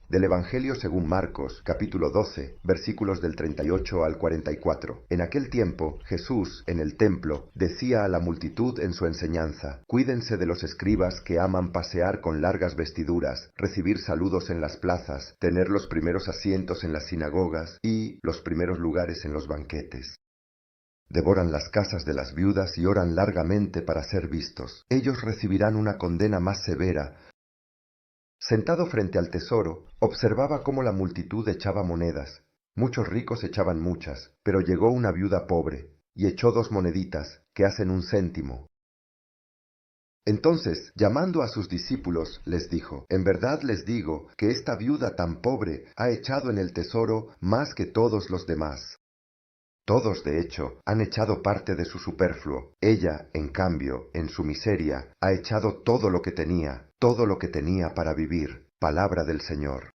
Del Evangelio según Marcos, capítulo 12, versículos del 38 al 44. En aquel tiempo, Jesús, en el templo, decía a la multitud en su enseñanza: Cuídense de los escribas que aman pasear con largas vestiduras, recibir saludos en las plazas, tener los primeros asientos en las sinagogas y los primeros lugares en los banquetes. Devoran las casas de las viudas y oran largamente para ser vistos. Ellos recibirán una condena más severa. Sentado frente al tesoro, observaba cómo la multitud echaba monedas. Muchos ricos echaban muchas, pero llegó una viuda pobre, y echó 2 moneditas, que hacen 1 céntimo. Entonces, llamando a sus discípulos, les dijo: En verdad les digo que esta viuda tan pobre ha echado en el tesoro más que todos los demás. Todos, de hecho, han echado parte de su superfluo. Ella, en cambio, en su miseria, ha echado todo lo que tenía para vivir. Palabra del Señor.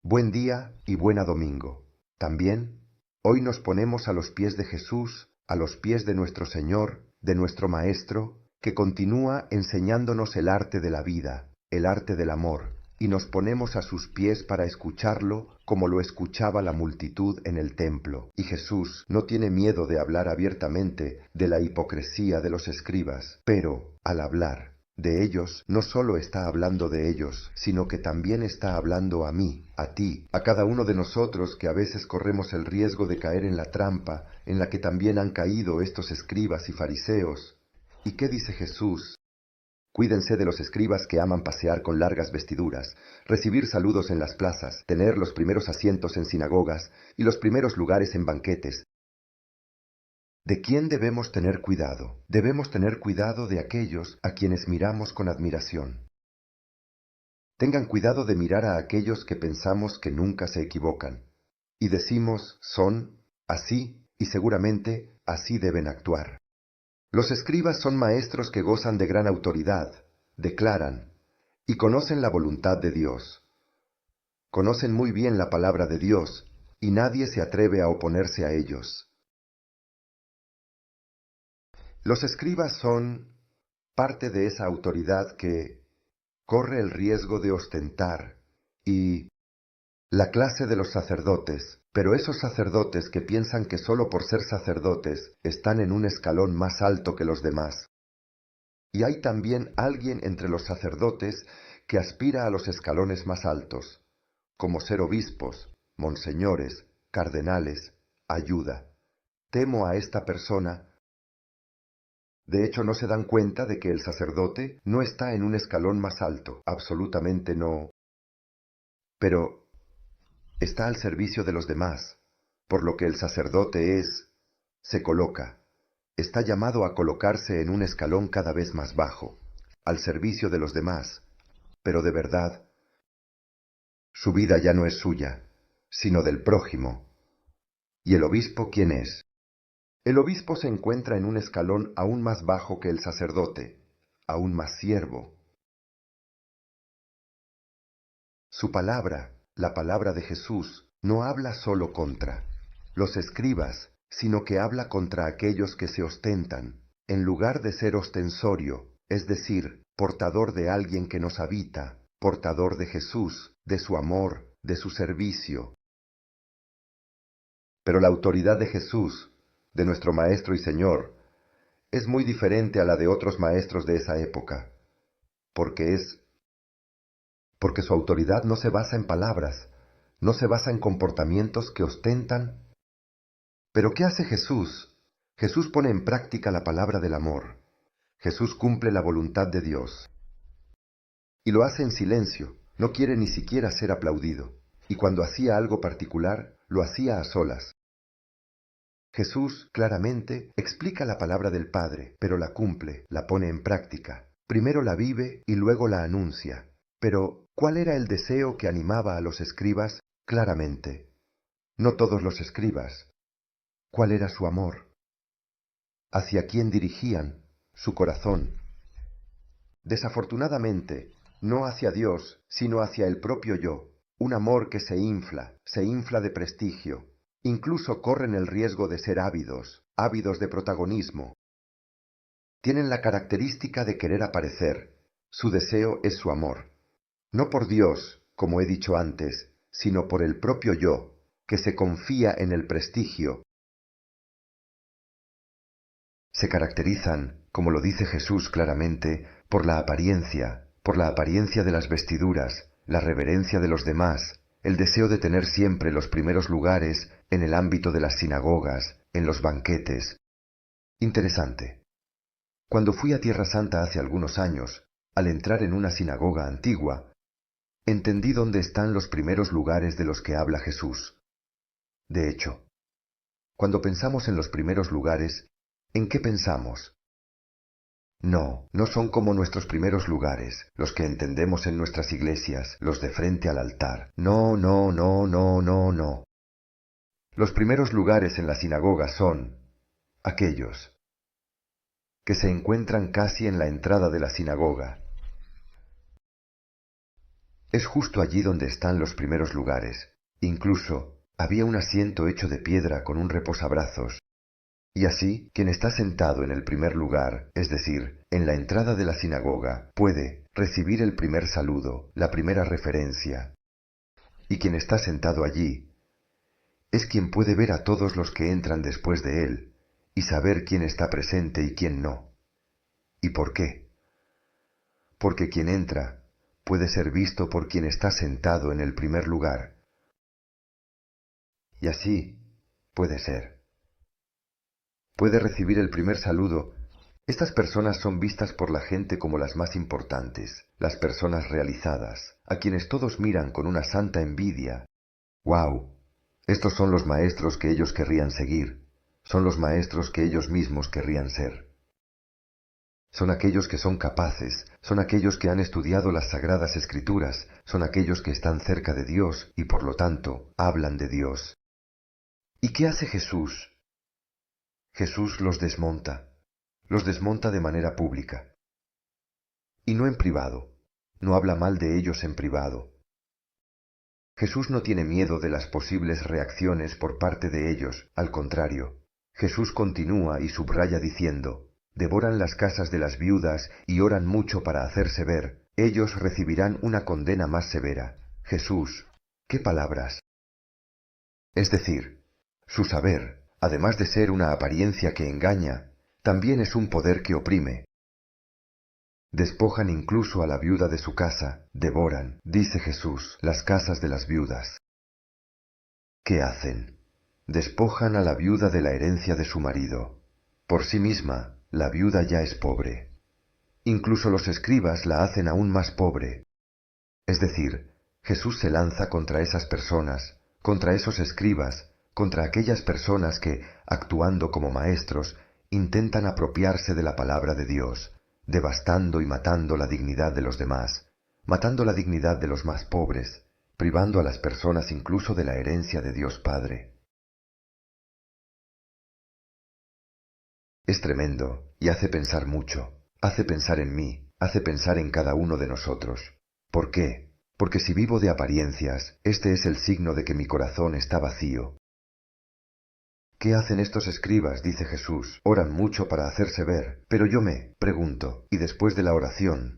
Buen día y buena domingo. También, hoy nos ponemos a los pies de Jesús, a los pies de nuestro Señor, de nuestro Maestro, que continúa enseñándonos el arte de la vida, el arte del amor, y nos ponemos a sus pies para escucharlo como lo escuchaba la multitud en el templo. Y Jesús no tiene miedo de hablar abiertamente de la hipocresía de los escribas, pero, al hablar de ellos, no solo está hablando de ellos, sino que también está hablando a mí, a ti, a cada uno de nosotros que a veces corremos el riesgo de caer en la trampa en la que también han caído estos escribas y fariseos. ¿Y qué dice Jesús? Cuídense de los escribas que aman pasear con largas vestiduras, recibir saludos en las plazas, tener los primeros asientos en sinagogas y los primeros lugares en banquetes. ¿De quién debemos tener cuidado? Debemos tener cuidado de aquellos a quienes miramos con admiración. Tengan cuidado de mirar a aquellos que pensamos que nunca se equivocan, y decimos: son así, y seguramente así deben actuar. Los escribas son maestros que gozan de gran autoridad, declaran, y conocen la voluntad de Dios. Conocen muy bien la palabra de Dios, y nadie se atreve a oponerse a ellos. Los escribas son parte de esa autoridad que corre el riesgo de ostentar, y la clase de los sacerdotes, pero esos sacerdotes que piensan que solo por ser sacerdotes están en un escalón más alto que los demás. Y hay también alguien entre los sacerdotes que aspira a los escalones más altos, como ser obispos, monseñores, cardenales, ayuda. Temo a esta persona. De hecho, no se dan cuenta de que el sacerdote no está en un escalón más alto, absolutamente no. Pero está al servicio de los demás, por lo que el sacerdote se coloca, está llamado a colocarse en un escalón cada vez más bajo, al servicio de los demás, pero de verdad, su vida ya no es suya, sino del prójimo. ¿Y el obispo quién es? El obispo se encuentra en un escalón aún más bajo que el sacerdote, aún más siervo. Su palabra, la palabra de Jesús, no habla solo contra los escribas, sino que habla contra aquellos que se ostentan, en lugar de ser ostensorio, es decir, portador de alguien que nos habita, portador de Jesús, de su amor, de su servicio. Pero la autoridad de Jesús, de nuestro Maestro y Señor, es muy diferente a la de otros maestros de esa época, porque su autoridad no se basa en palabras, no se basa en comportamientos que ostentan. ¿Pero qué hace Jesús? Jesús pone en práctica la palabra del amor. Jesús cumple la voluntad de Dios. Y lo hace en silencio, no quiere ni siquiera ser aplaudido. Y cuando hacía algo particular, lo hacía a solas. Jesús, claramente, explica la palabra del Padre, pero la cumple, la pone en práctica. Primero la vive y luego la anuncia. Pero, ¿cuál era el deseo que animaba a los escribas? Claramente. No todos los escribas. ¿Cuál era su amor? ¿Hacia quién dirigían su corazón? Desafortunadamente, no hacia Dios, sino hacia el propio yo. Un amor que se infla de prestigio. Incluso corren el riesgo de ser ávidos, ávidos de protagonismo. Tienen la característica de querer aparecer. Su deseo es su amor. No por Dios, como he dicho antes, sino por el propio yo, que se confía en el prestigio. Se caracterizan, como lo dice Jesús claramente, por la apariencia de las vestiduras, la reverencia de los demás, el deseo de tener siempre los primeros lugares en el ámbito de las sinagogas, en los banquetes. Interesante. Cuando fui a Tierra Santa hace algunos años, al entrar en una sinagoga antigua, entendí dónde están los primeros lugares de los que habla Jesús. De hecho, cuando pensamos en los primeros lugares, ¿en qué pensamos? No, no son como nuestros primeros lugares, los que entendemos en nuestras iglesias, los de frente al altar. No, no, no, no, no, no. Los primeros lugares en la sinagoga son aquellos que se encuentran casi en la entrada de la sinagoga. Es justo allí donde están los primeros lugares. Incluso había un asiento hecho de piedra con un reposabrazos. Y así, quien está sentado en el primer lugar, es decir, en la entrada de la sinagoga, puede recibir el primer saludo, la primera referencia. Y quien está sentado allí es quien puede ver a todos los que entran después de él y saber quién está presente y quién no. ¿Y por qué? Porque quien entra puede ser visto por quien está sentado en el primer lugar. Y así puede ser. Puede recibir el primer saludo. Estas personas son vistas por la gente como las más importantes, las personas realizadas, a quienes todos miran con una santa envidia. ¡Wow! Estos son los maestros que ellos querrían seguir, son los maestros que ellos mismos querrían ser. Son aquellos que son capaces, son aquellos que han estudiado las sagradas escrituras, son aquellos que están cerca de Dios y por lo tanto hablan de Dios. ¿Y qué hace Jesús? Jesús los desmonta de manera pública. Y no en privado, no habla mal de ellos en privado. Jesús no tiene miedo de las posibles reacciones por parte de ellos, al contrario. Jesús continúa y subraya diciendo, devoran las casas de las viudas y oran mucho para hacerse ver, ellos recibirán una condena más severa. Jesús, ¿qué palabras? Es decir, su saber, además de ser una apariencia que engaña, también es un poder que oprime. Despojan incluso a la viuda de su casa, devoran, dice Jesús, las casas de las viudas. ¿Qué hacen? Despojan a la viuda de la herencia de su marido. Por sí misma, la viuda ya es pobre. Incluso los escribas la hacen aún más pobre. Es decir, Jesús se lanza contra esas personas, contra esos escribas, contra aquellas personas que, actuando como maestros, intentan apropiarse de la palabra de Dios, devastando y matando la dignidad de los demás, matando la dignidad de los más pobres, privando a las personas incluso de la herencia de Dios Padre. Es tremendo y hace pensar mucho, hace pensar en mí, hace pensar en cada uno de nosotros. ¿Por qué? Porque si vivo de apariencias, este es el signo de que mi corazón está vacío. ¿Qué hacen estos escribas? Dice Jesús. Oran mucho para hacerse ver, pero yo me pregunto, ¿y después de la oración?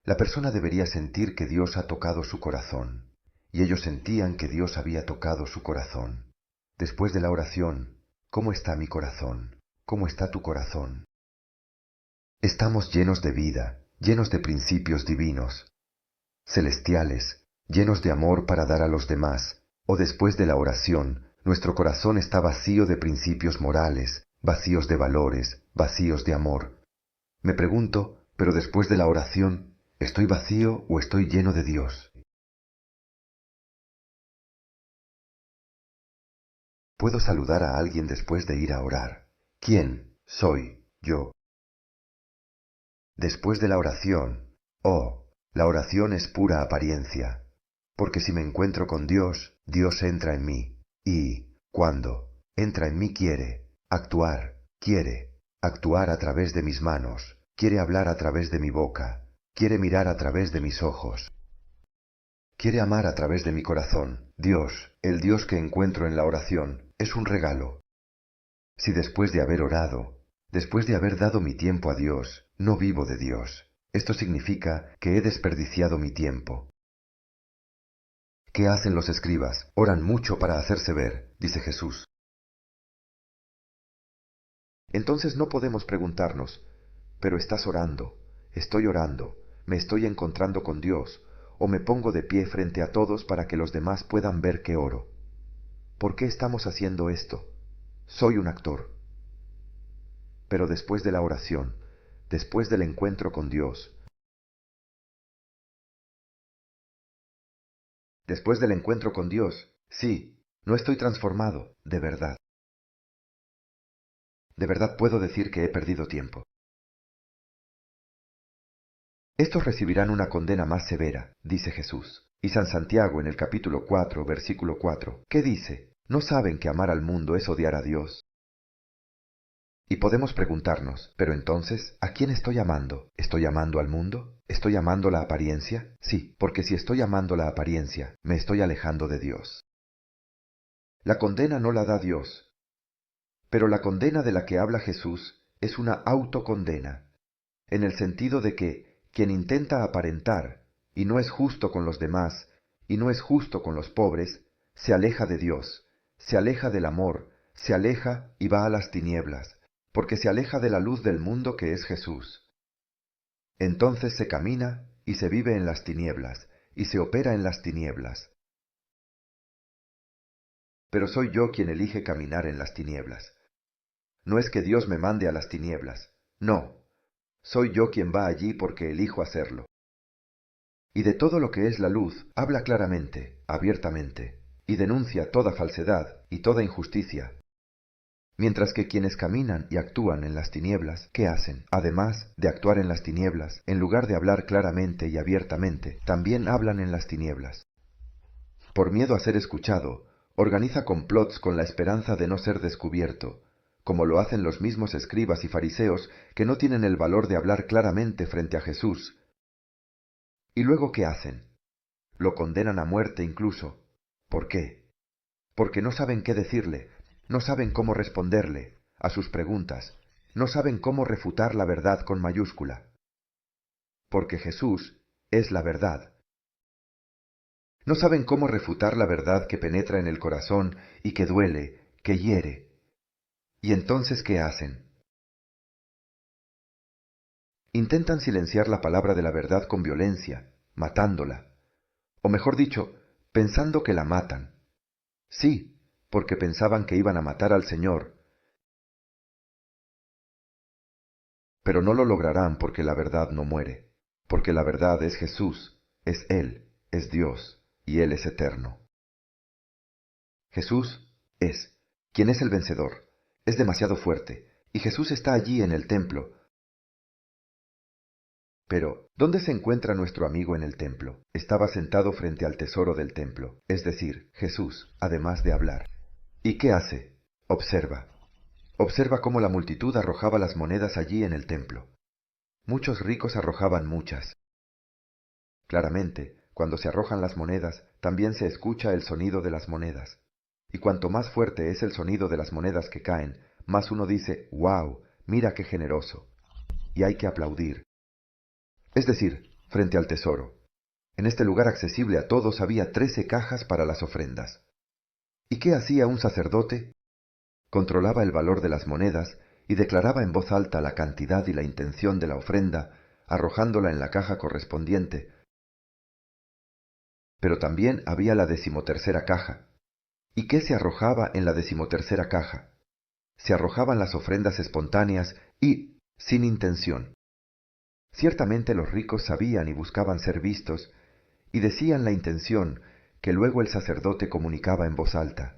La persona debería sentir que Dios ha tocado su corazón, y ellos sentían que Dios había tocado su corazón. Después de la oración, ¿cómo está mi corazón? ¿Cómo está tu corazón? Estamos llenos de vida, llenos de principios divinos, celestiales, llenos de amor para dar a los demás, o después de la oración, nuestro corazón está vacío de principios morales, vacíos de valores, vacíos de amor. Me pregunto, pero después de la oración, ¿estoy vacío o estoy lleno de Dios? Puedo saludar a alguien después de ir a orar. ¿Quién soy yo? Después de la oración, la oración es pura apariencia, porque si me encuentro con Dios, Dios entra en mí, y, cuando entra en mí quiere actuar a través de mis manos, quiere hablar a través de mi boca, quiere mirar a través de mis ojos, quiere amar a través de mi corazón. Dios, el Dios que encuentro en la oración, es un regalo. Si después de haber orado, después de haber dado mi tiempo a Dios, no vivo de Dios, esto significa que he desperdiciado mi tiempo. ¿Qué hacen los escribas? Oran mucho para hacerse ver, dice Jesús. Entonces no podemos preguntarnos, pero estás orando, estoy orando, me estoy encontrando con Dios, o me pongo de pie frente a todos para que los demás puedan ver que oro. ¿Por qué estamos haciendo esto? Soy un actor. Pero después de la oración, después del encuentro con Dios, después del encuentro con Dios, sí, no estoy transformado, de verdad. De verdad puedo decir que he perdido tiempo. Estos recibirán una condena más severa, dice Jesús. Y San Santiago en el capítulo 4, versículo 4, ¿qué dice? ¿No saben que amar al mundo es odiar a Dios? Y podemos preguntarnos, pero entonces, ¿a quién estoy amando? ¿Estoy amando al mundo? ¿Estoy amando la apariencia? Sí, porque si estoy amando la apariencia, me estoy alejando de Dios. La condena no la da Dios, pero la condena de la que habla Jesús es una autocondena, en el sentido de que quien intenta aparentar y no es justo con los demás y no es justo con los pobres, se aleja de Dios, se aleja del amor, se aleja y va a las tinieblas, porque se aleja de la luz del mundo que es Jesús. Entonces se camina y se vive en las tinieblas, y se opera en las tinieblas. Pero soy yo quien elige caminar en las tinieblas. No es que Dios me mande a las tinieblas, no, soy yo quien va allí porque elijo hacerlo. Y de todo lo que es la luz, habla claramente, abiertamente, y denuncia toda falsedad y toda injusticia. Mientras que quienes caminan y actúan en las tinieblas, ¿qué hacen? Además de actuar en las tinieblas, en lugar de hablar claramente y abiertamente, también hablan en las tinieblas. Por miedo a ser escuchado, organiza complots con la esperanza de no ser descubierto, como lo hacen los mismos escribas y fariseos que no tienen el valor de hablar claramente frente a Jesús. ¿Y luego qué hacen? Lo condenan a muerte incluso. ¿Por qué? Porque no saben qué decirle, no saben cómo responderle a sus preguntas, no saben cómo refutar la verdad con mayúscula. Porque Jesús es la verdad. No saben cómo refutar la verdad que penetra en el corazón y que duele, que hiere. ¿Y entonces qué hacen? Intentan silenciar la palabra de la verdad con violencia, matándola. O mejor dicho, pensando que la matan. Sí, porque pensaban que iban a matar al Señor. Pero no lo lograrán porque la verdad no muere. Porque la verdad es Jesús, es Él, es Dios, y Él es eterno. Jesús es. ¿Quién es el vencedor? Es demasiado fuerte, y Jesús está allí en el templo. Pero, ¿dónde se encuentra nuestro amigo en el templo? Estaba sentado frente al tesoro del templo, es decir, Jesús, además de hablar. ¿Y qué hace? Observa. Observa cómo la multitud arrojaba las monedas allí en el templo. Muchos ricos arrojaban muchas. Claramente, cuando se arrojan las monedas, también se escucha el sonido de las monedas. Y cuanto más fuerte es el sonido de las monedas que caen, más uno dice, ¡wow! Mira qué generoso. Y hay que aplaudir. Es decir, frente al tesoro. En este lugar accesible a todos había 13 cajas para las ofrendas. ¿Y qué hacía un sacerdote? Controlaba el valor de las monedas y declaraba en voz alta la cantidad y la intención de la ofrenda, arrojándola en la caja correspondiente. Pero también había la 13ª caja. ¿Y qué se arrojaba en la 13ª caja? Se arrojaban las ofrendas espontáneas y sin intención. Ciertamente los ricos sabían y buscaban ser vistos, y decían la intención que luego el sacerdote comunicaba en voz alta.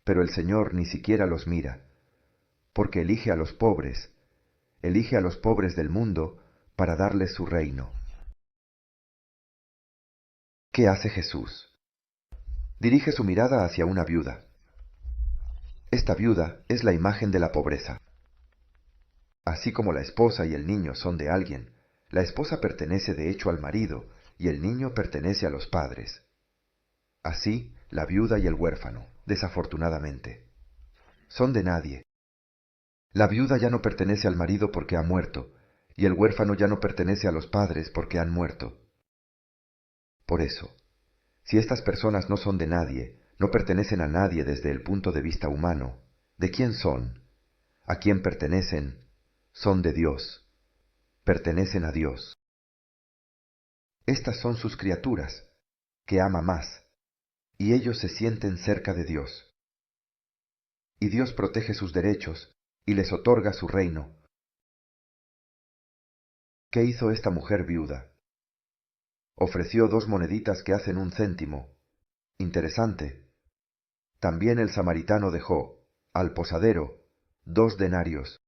Pero el Señor ni siquiera los mira, porque elige a los pobres del mundo para darles su reino. ¿Qué hace Jesús? Dirige su mirada hacia una viuda. Esta viuda es la imagen de la pobreza. Así como la esposa y el niño son de alguien, la esposa pertenece de hecho al marido y el niño pertenece a los padres. Así, la viuda y el huérfano, desafortunadamente, son de nadie. La viuda ya no pertenece al marido porque ha muerto, y el huérfano ya no pertenece a los padres porque han muerto. Por eso, Si estas personas no son de nadie, no pertenecen a nadie desde el punto de vista humano, ¿de quién son? ¿A quién pertenecen? Son de Dios. Pertenecen a Dios. Estas son sus criaturas, que ama más, y ellos se sienten cerca de Dios. Y Dios protege sus derechos y les otorga su reino. ¿Qué hizo esta mujer viuda? Ofreció 2 moneditas que hacen 1 céntimo. Interesante. También el samaritano dejó, al posadero, 2 denarios.